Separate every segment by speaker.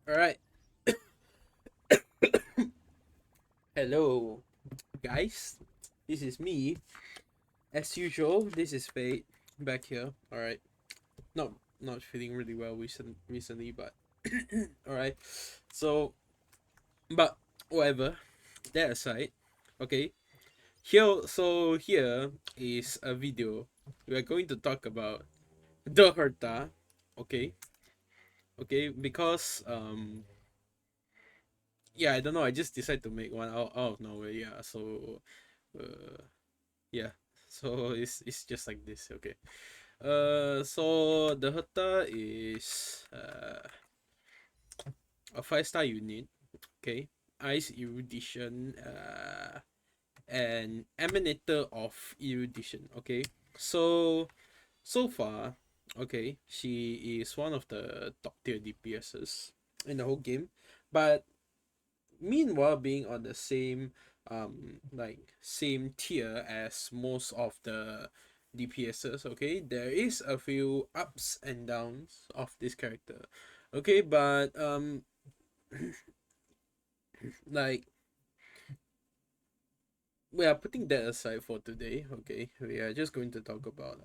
Speaker 1: All right. Hello, guys. This is me. As usual, this is Fate back here. All right. Not feeling really well recently, but all right. So, but whatever. That aside, okay. Here is a video. We are going to talk about the herta. Okay. Okay. Because yeah, I don't know. I just decided to make one out of nowhere. Yeah. So uh yeah. So it's just like this. Okay. So the herta is a 5-star unit. Okay. Ice erudition. And emanator of erudition. Okay. So so far, okay, she is one of the top tier DPSs in the whole game, but meanwhile being on the same same tier as most of the DPSs, okay, there is a few ups and downs of this character. Okay, but like we are putting that aside for today, okay? We are just going to talk about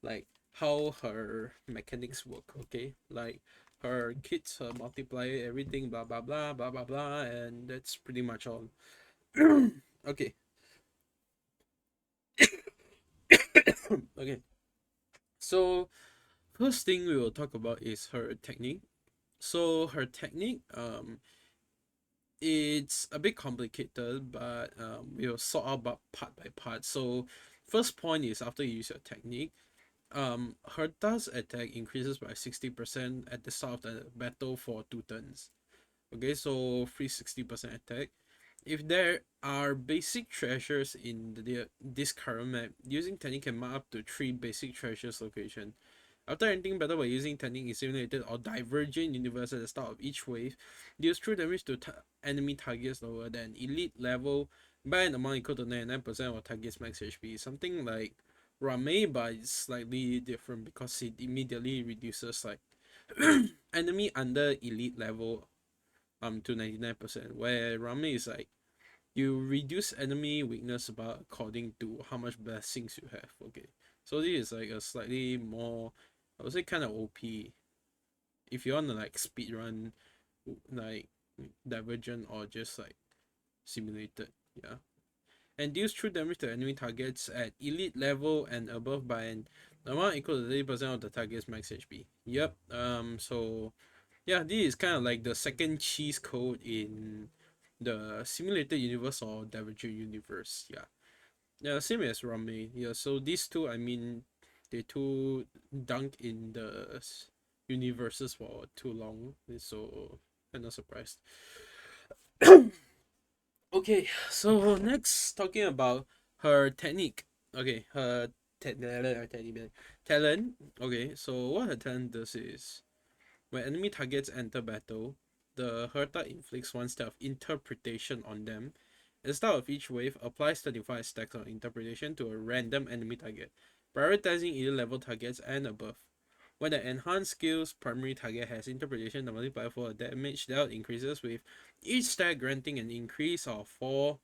Speaker 1: like how her mechanics work, okay? Like her kits, her multiplier, everything, blah blah blah blah blah blah, and that's pretty much all. Okay. Okay. So first thing we will talk about is her technique. So her technique, it's a bit complicated, but we'll sort out about part by part. So first point is after you use your technique, Herta's attack increases by 60% at the start of the battle for 2 turns. Okay, so free 60% attack. If there are basic treasures in this current map, using technique can mark up to 3 basic treasures location. After entering battle by using technique in simulated or divergent universe at the start of each wave, deals true damage to enemy targets lower than elite level by an amount equal to 99% of target's max HP. Something like Rame, but it's slightly different because it immediately reduces like enemy under elite level to 99%, where Rame is like you reduce enemy weakness about according to how much blessings you have. Okay. So this is like a slightly more, I would say, kind of OP if you want to like speed run like Divergent or just like simulated. Yeah. And deals true damage to enemy targets at elite level and above by an amount equal to 30% of the target's max HP. Yep. So yeah, this is kind of like the second cheese code in the simulated universe or Divergent universe. Yeah. Yeah, same as Rame. Yeah, so these two, I mean, they two dunk in the universes for too long, so I'm not surprised. Okay, so next talking about her technique. Okay, her talent. Okay, so what her talent does is when enemy targets enter battle, the Herta inflicts one step of interpretation on them. At the start of each wave, applies 35 stacks of interpretation to a random enemy target, prioritizing either level targets and above. When the enhanced skill's primary target has interpretation, the multiplier for damage dealt increases with each stack granting an increase of 4%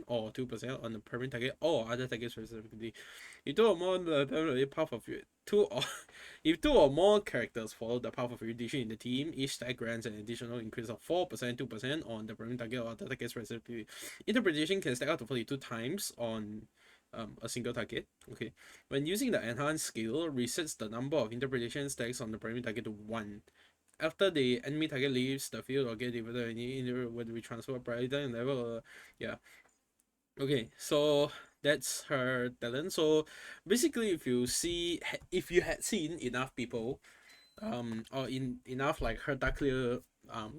Speaker 1: or 2% on the primary target or other targets specifically. If two or more the path of two or if two or more characters follow the path of erudition in the team, each stack grants an additional increase of 4%, 2% on the primary target or other targets respectively. Interpretation can stack up to 42 times on a single target. Okay. When using the enhanced skill, resets the number of interpretation stacks on the primary target to 1. After the enemy target leaves the field or get divided whether we transfer priority and level yeah. Okay, so that's her talent. So basically if you had seen enough people or in enough like her dark clear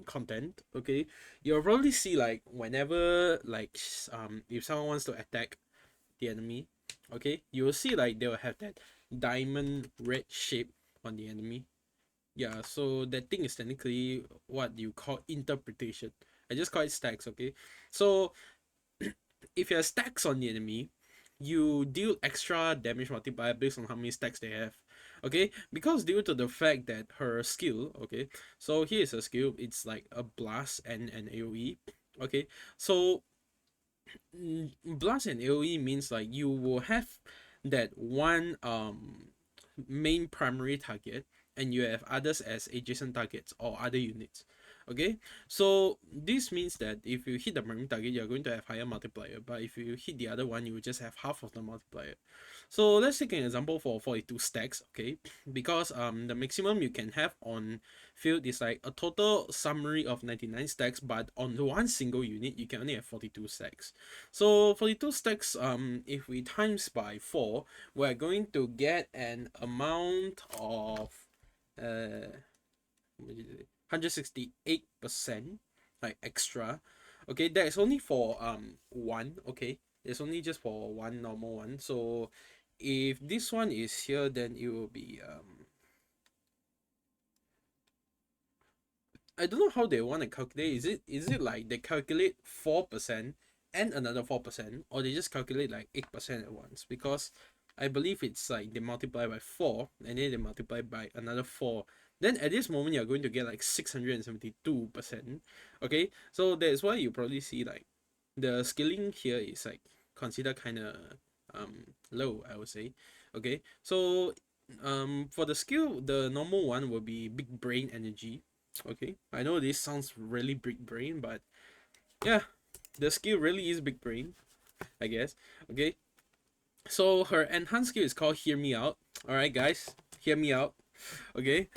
Speaker 1: content, okay, you'll probably see like whenever like if someone wants to attack the enemy, okay, you will see like they will have that diamond red shape on the enemy. Yeah, so that thing is technically what you call interpretation. I just call it stacks, okay? So if you have stacks on the enemy, you deal extra damage multiplier based on how many stacks they have. Okay, because due to the fact that her skill, okay, so here is a skill, it's like a blast and an AoE. Okay, so blast and AoE means like you will have that one main primary target, and you have others as adjacent targets or other units. Okay, so this means that if you hit the primary target, you're going to have higher multiplier, but if you hit the other one, you will just have half of the multiplier. So let's take an example for 42 stacks. Okay, because the maximum you can have on field is like a total summary of 99 stacks, but on one single unit you can only have 42 stacks. So 42 stacks, if we times by 4, we're going to get an amount of uh 168%, like extra. Okay, that is only for one. Okay, it's only just for one normal one. So if this one is here, then it will be I don't know how they want to calculate. Is it like they calculate 4% and another 4%, or they just calculate like 8% at once? Because I believe it's like they multiply by 4 and then they multiply by another 4. Then at this moment you're going to get like 672%. Okay, so that's why you probably see like the scaling here is like considered kind of low, I would say. Okay, so for the skill, the normal one will be big brain energy. Okay, I know this sounds really big brain, but yeah, the skill really is big brain, I guess. Okay, so her enhanced skill is called Hear Me Out. Alright, guys, hear me out. Okay,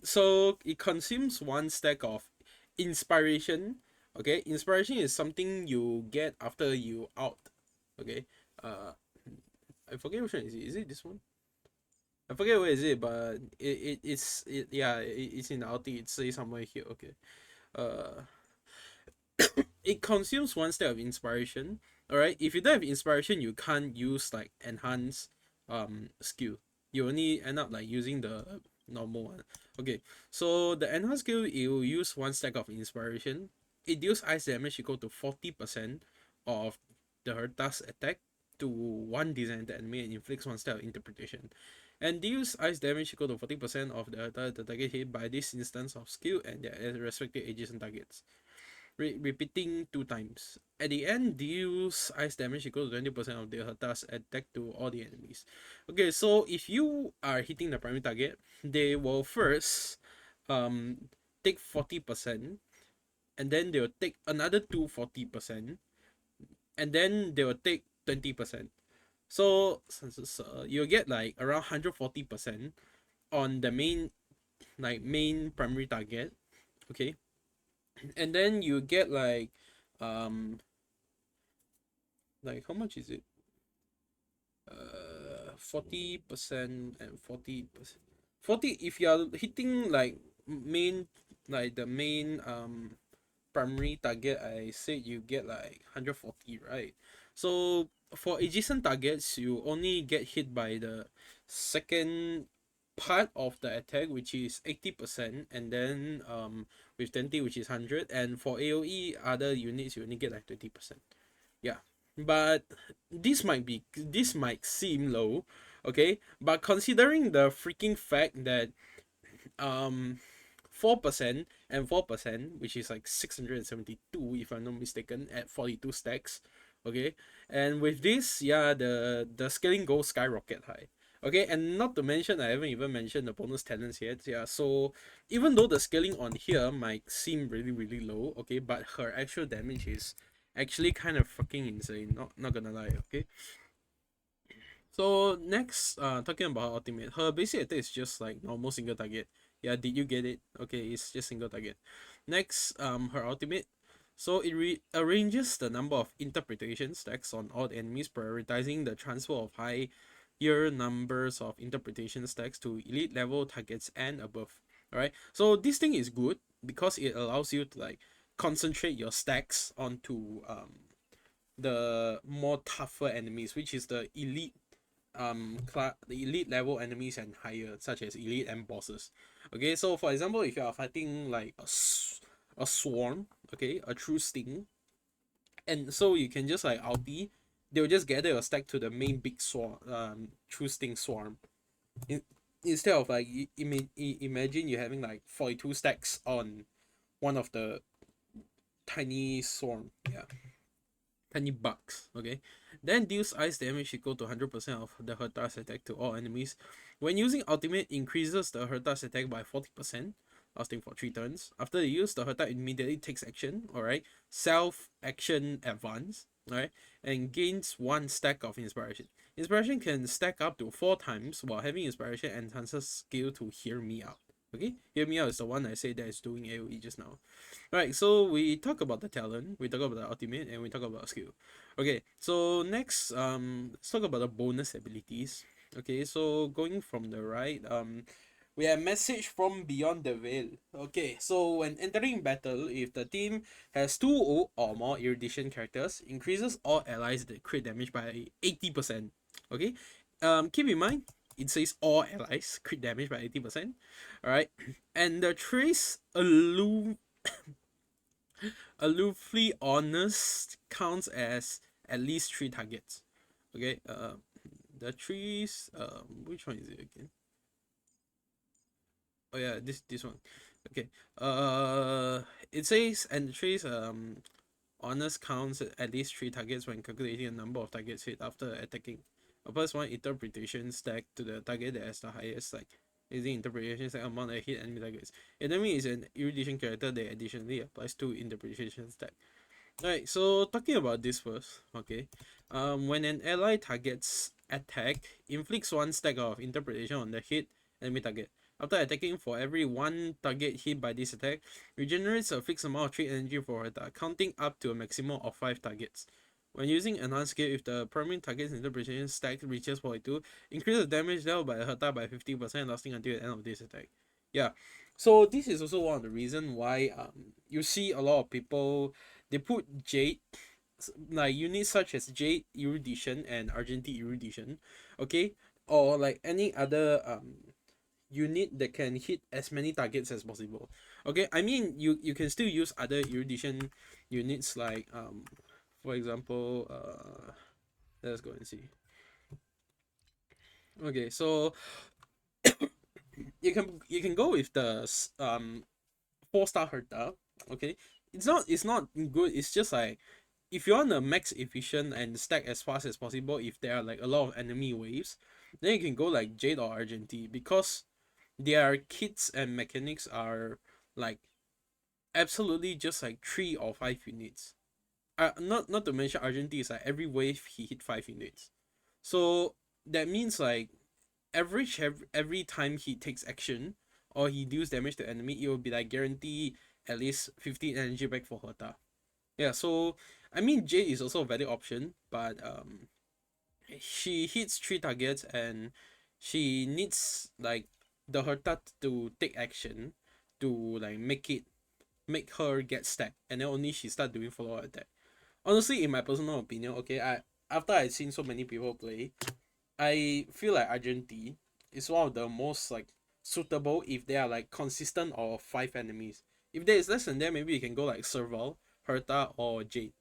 Speaker 1: so it consumes one stack of inspiration. Okay, inspiration is something you get after you out. Okay, uh, I forget which one is it. Is it this one? I forget where is it, but it's in the outing. It says somewhere here. Okay, uh, it consumes one step of inspiration. All right, if you don't have inspiration, you can't use like enhance skill. You only end up like using the normal one. Okay, so the enhance skill, it will use one stack of inspiration. It deals ice damage equal to 40% of the herta's attack to one designated enemy and inflicts one step of interpretation, and deals ice damage equal to 40% of the target hit by this instance of skill and their respective adjacent targets, repeating 2 times. At the end, deals ice damage equal to 20% of the herta's attack to all the enemies. Okay, so if you are hitting the primary target, they will first take 40%, and then they will take another 40%, and then they will take 20%. So you'll get like around 140% on the main primary target. Okay, and then you get um like how much is it? 40% and 40%. 40 if you are hitting like main, like the main primary target, I said you get like 140, right? So for adjacent targets, you only get hit by the second part of the attack, which is 80%, and then with 20, which is 100, and for AoE other units you only get like 20%. Yeah, but this might seem low, okay, but considering the freaking fact that um 4% and 4%, which is like 672 if I'm not mistaken, at 42 stacks. Okay, and with this, yeah, the scaling goes skyrocket high. Okay, and not to mention, I haven't even mentioned the bonus talents yet. Yeah, so even though the scaling on here might seem really really low, okay, but her actual damage is actually kind of fucking insane, not gonna lie. Okay, so next, talking about ultimate, her basic attack is just like normal single target. Yeah, did you get it? Okay, it's just single target. Next, her ultimate. So it arranges the number of interpretation stacks on all the enemies, prioritizing the transfer of higher numbers of interpretation stacks to elite level targets and above. Alright, so this thing is good because it allows you to like concentrate your stacks onto the more tougher enemies, which is the elite the elite level enemies and higher, such as elite and bosses. Okay, so for example, if you are fighting like a swarm, okay, a true sting, and so you can just like ulti, they'll just gather your stack to the main big swarm, true sting swarm. instead of like imagine you having like 42 stacks on one of the tiny swarm, yeah, tiny bugs, okay? Then deals ice damage equal to 100% of the herta's attack to all enemies. When using ultimate, increases the herta's attack by 40%, lasting for 3 turns. After the use, the herta immediately takes action, alright? Self action advance, alright? And gains 1 stack of inspiration. Inspiration can stack up to 4 times, while having inspiration enhances skill to hear me out. Okay, hear me out is the one I said that is doing AoE just now. Alright, so we talk about the talent, we talk about the ultimate, and we talk about skill. Okay, so next, let's talk about the bonus abilities. Okay, so going from the right, we have message from beyond the veil. Okay, so when entering battle, if the team has 2 or more erudition characters, increases all allies that crit damage by 80%. Okay, keep in mind it says all allies crit damage by 80%. Alright, and the trace aloofly honest counts as at least 3 targets. Okay, the trees, which one is it again? Oh yeah, this one. Okay, it says and the trees honest counts at least 3 targets when calculating the number of targets hit after attacking. Applies 1 interpretation stack to the target that has the highest like using interpretation stack amount of hit enemy targets. Enemy is an erudition character that additionally applies 2 interpretation stack. Alright, so talking about this first, okay. When an ally targets attack, inflicts 1 stack of interpretation on the hit enemy target. After attacking, for every 1 target hit by this attack, regenerates a fixed amount of trait energy for Herta, counting up to a maximum of 5 targets. When using enhanced skill, if the primary target's interpretation stack reaches 42, increase the damage dealt by Herta by 50%, lasting until the end of this attack. Yeah, so this is also one of the reasons why you see a lot of people, they put Jade, like units such as Jade Erudition and Argentine Erudition, okay, or like any other unit that can hit as many targets as possible. Okay, I mean you can still use other Erudition units like for example let's go and see. Okay, so you can go with the 4-star Herta. Okay, it's not good. It's just like if you want to max efficient and stack as fast as possible, if there are like a lot of enemy waves, then you can go like Jade or Argentine because their kits and mechanics are like absolutely just like 3 or 5 units. Not to mention Argentine is like every wave he hit 5 units, so that means like average every time he takes action or he deals damage to enemy, it will be like guarantee at least 15 energy back for Herta. Yeah, so I mean Jade is also a valid option, but she hits 3 targets and she needs like the Herta to take action to like make her get stacked, and then only she start doing follow up attack. Honestly, in my personal opinion, okay, after I've seen so many people play, I feel like Argentine is one of the most like suitable if they are like consistent or 5 enemies. If there is less than that, maybe you can go like Serval, Herta, or Jade.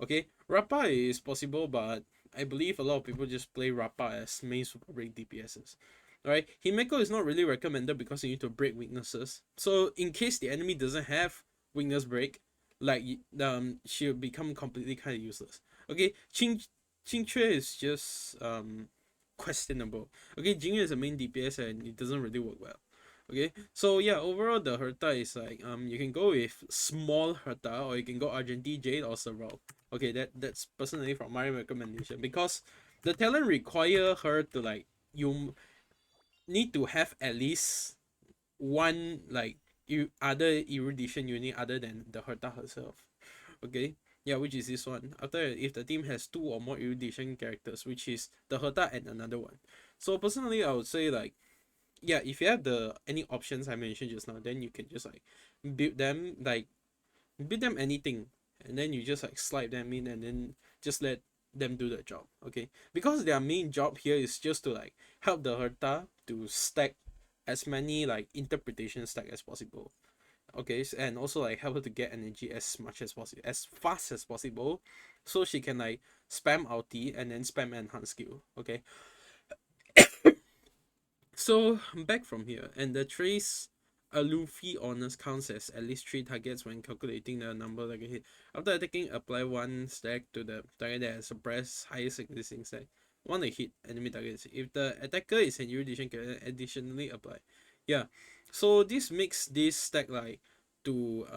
Speaker 1: Okay, Rappa is possible, but I believe a lot of people just play Rappa as main super break DPSs. Alright, Himeko is not really recommended because you need to break weaknesses. So in case the enemy doesn't have weakness break, like she'll become completely kind of useless. Okay, Qingque is just questionable. Okay, Jinyu is a main DPS and it doesn't really work well. Okay, so yeah, overall the Herta is like you can go with small Herta or you can go Argentine Jade or Serval. Okay, that's personally from my recommendation because the talent require her to like you need to have at least one like other erudition unit other than the Herta herself. Okay, yeah, which is this one. After if the team has 2 or more erudition characters, which is the Herta and another one. So personally, I would say like yeah, if you have the any options I mentioned just now, then you can just like build them like build them anything, and then you just like slide them in and then just let them do the job. Okay, because their main job here is just to like help the Herta to stack as many like interpretation stack as possible. Okay, and also like help her to get energy as much as possible, as fast as possible, so she can like spam ulti and then spam enhance skill. Okay, So back from here, and the trace a Luffy honors counts as at least 3 targets when calculating the number that can hit. After attacking, apply 1 stack to the target that has suppressed highest existing stack. Want to hit enemy targets. If the attacker is an erudition, can additionally apply. Yeah, so this makes this stack like to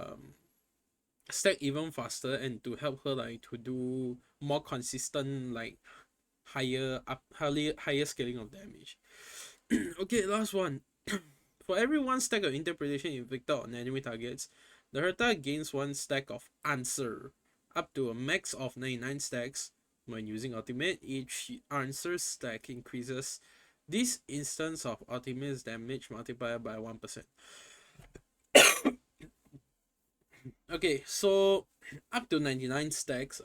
Speaker 1: stack even faster and to help her like to do more consistent like higher scaling of damage. Okay, last one. For every 1 stack of interpretation inflicted on enemy targets, the herta gains 1 stack of answer, up to a max of 99 stacks. When using ultimate, each answer stack increases this instance of ultimate's damage multiplier by 1%. Okay, so up to 99 stacks.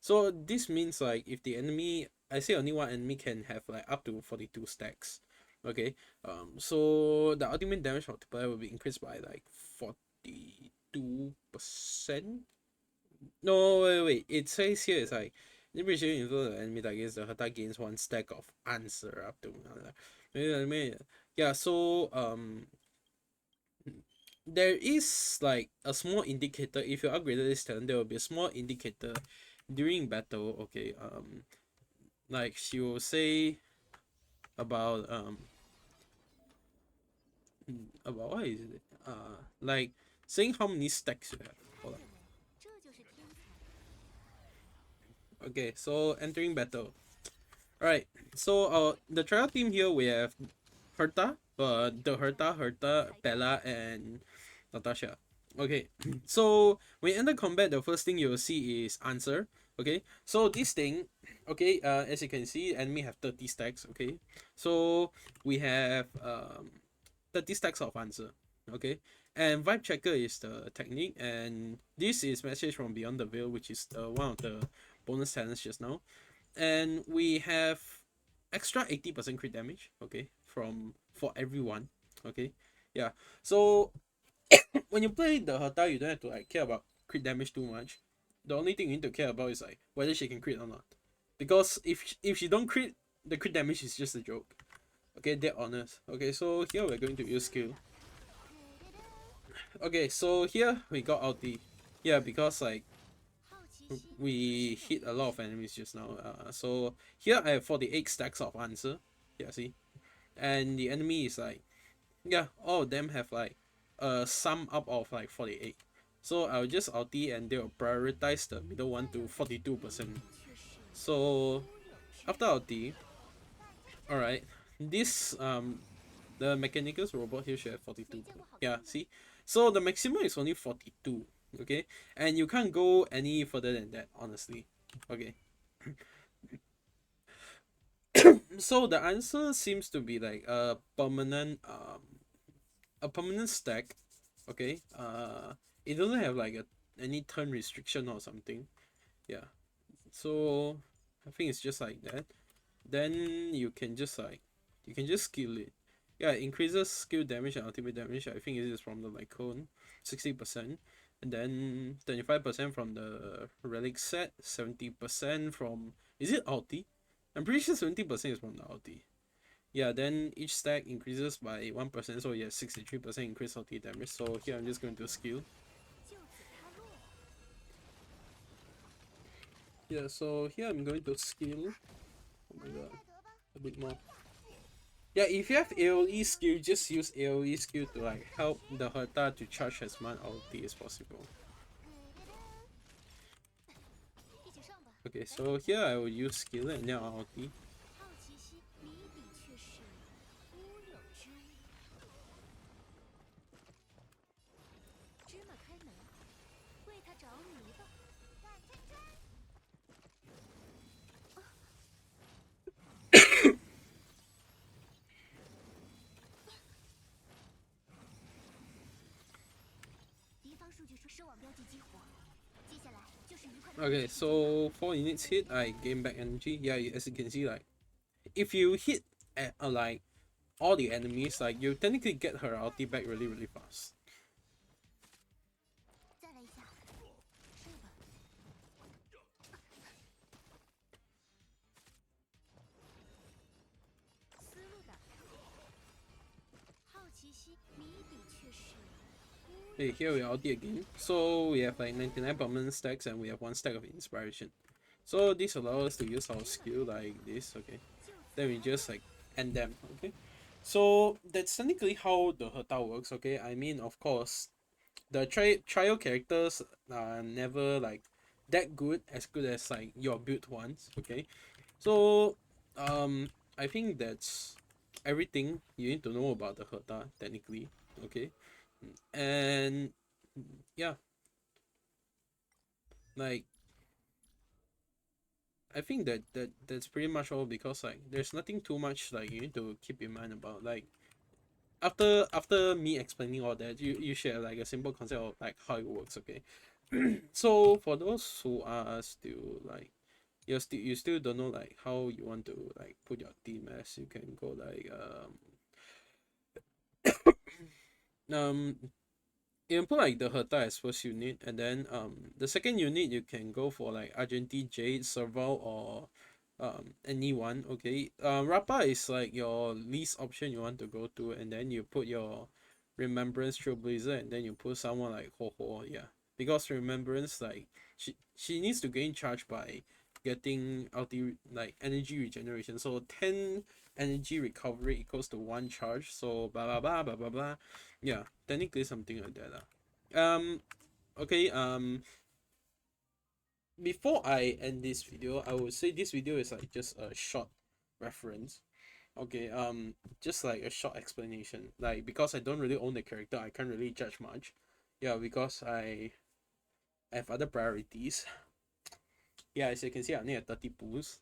Speaker 1: So this means like if the enemy, I say only one enemy can have like up to 42 stacks. Okay, so the ultimate damage multiplier will be increased by like 42%. No, wait. It says here it's like depreciation influence the enemy targets, the herta gains 1 stack of answer up to yeah. So there is like a small indicator. If you upgraded this talent, there will be a small indicator during battle. Okay, like she will say about what is it? Like saying how many stacks you have. Hold on. Okay, so entering battle. Alright, so the trial team here we have Herta, Herta, Bella, and Natasha. Okay, so when you enter combat, the first thing you will see is answer. Okay, so this thing, okay, as you can see, enemy have 30 stacks. Okay, so we have 30 stacks of answer. Okay, and vibe checker is the technique, and this is message from beyond the veil, which is one of the bonus talents just now, and we have extra 80% crit damage. Okay, from for everyone. Okay, yeah. So when you play the herta, you don't have to like care about crit damage too much. The only thing you need to care about is like whether she can crit or not, because if she don't crit, the crit damage is just a joke. Okay, dead honest. Okay, so here we're going to use skill. Okay, so here we got ulti. Yeah, because like we hit a lot of enemies just now. So here I have 48 stacks of answer. Yeah, see, and the enemy is like, yeah, all of them have like a sum up of like 48. So I'll just ulti and they'll prioritize the middle one to 42%. So after ulti, alright, this the mechanicals robot here should have 42. Yeah, see, so the maximum is only 42. Okay, and you can't go any further than that, honestly. Okay, so the answer seems to be like a permanent stack. Okay, it doesn't have like any turn restriction or something. Yeah, so I think it's just like that. Then you can just skill it. Yeah, it increases skill damage and ultimate damage. I think it is from the like cone, 60%, and then 25% from the relic set, 70% from, is it ulti? I'm pretty sure 70% is from the ulti. Yeah, then each stack increases by 1%, so yeah, 63% increase ulti damage. So here I'm just going to skill. Yeah, so here I'm going to skill. Oh my god, a bit more. Yeah, if you have AoE skill, just use AoE skill to like help the herta to charge as much ulti as possible. Okay, so here I will use skill and then ulti. Okay, so 4 units hit, I gain back energy. Yeah, as you can see, like if you hit at like all the enemies, like you technically get her ulti back really fast. Okay, here we are again. So we have like 99 permanent stacks and we have one stack of inspiration. So this allows us to use our skill like this, okay? Then we just like end them, okay? So that's technically how the herta works, okay? I mean, of course, the trial characters are never like that good as like your built ones, okay? So I think that's everything you need to know about the herta technically, okay? And yeah, like I think that's pretty much all because like there's nothing too much like you need to keep in mind about like after me explaining all that you share like a simple concept of like how it works, okay? So for those who are still like you still don't know like how you want to like put your team as you can go like um you can put like the herta as first unit, and then the second unit you can go for like Argenti Jade, Serval, or anyone, okay? Rappa is like your least option you want to go to, and then you put your Remembrance Trailblazer, and then you put someone like Ho Ho, yeah. Because Remembrance like she needs to gain charge by getting like energy regeneration. So 10 energy recovery equals to 1 charge. So blah blah blah blah blah blah. Yeah, technically something like that lah. Okay, before I end this video, I would say this video is like just a short reference. Okay, just like a short explanation. Like because I don't really own the character, I can't really judge much. Yeah, because I have other priorities. Yeah, as you can see, I only have 30 pools.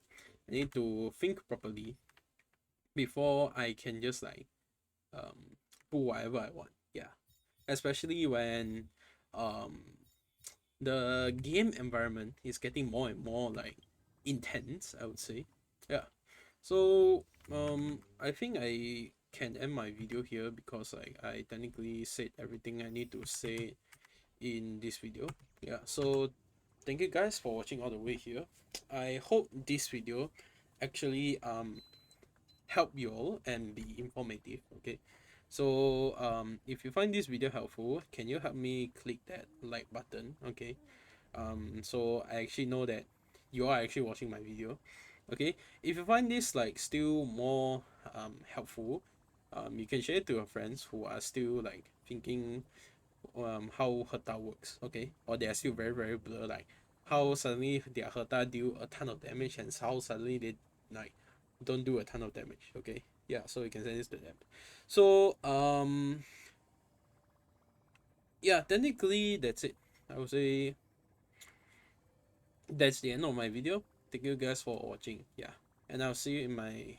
Speaker 1: I need to think properly before I can just like pull whatever I want. Yeah. Especially when um the game environment is getting more and more like intense, I would say. Yeah. So I think I can end my video here because like I technically said everything I need to say in this video. Yeah, so thank you guys for watching all the way here. I hope this video actually help you all and be informative, okay? So if you find this video helpful, can you help me click that like button, okay? So I actually know that you are actually watching my video, okay? If you find this like still more helpful, you can share it to your friends who are still like thinking how herta works, okay? Or they are still very blur, like how suddenly their herta deal a ton of damage and how suddenly they like don't do a ton of damage, okay? Yeah, so you can send this to them. So yeah, technically that's it. I would say that's the end of my video. Thank you guys for watching. Yeah, and I'll see you in my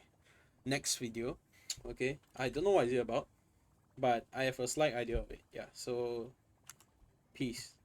Speaker 1: next video. Okay, I don't know what is it about, but I have a slight idea of it. Yeah, so peace.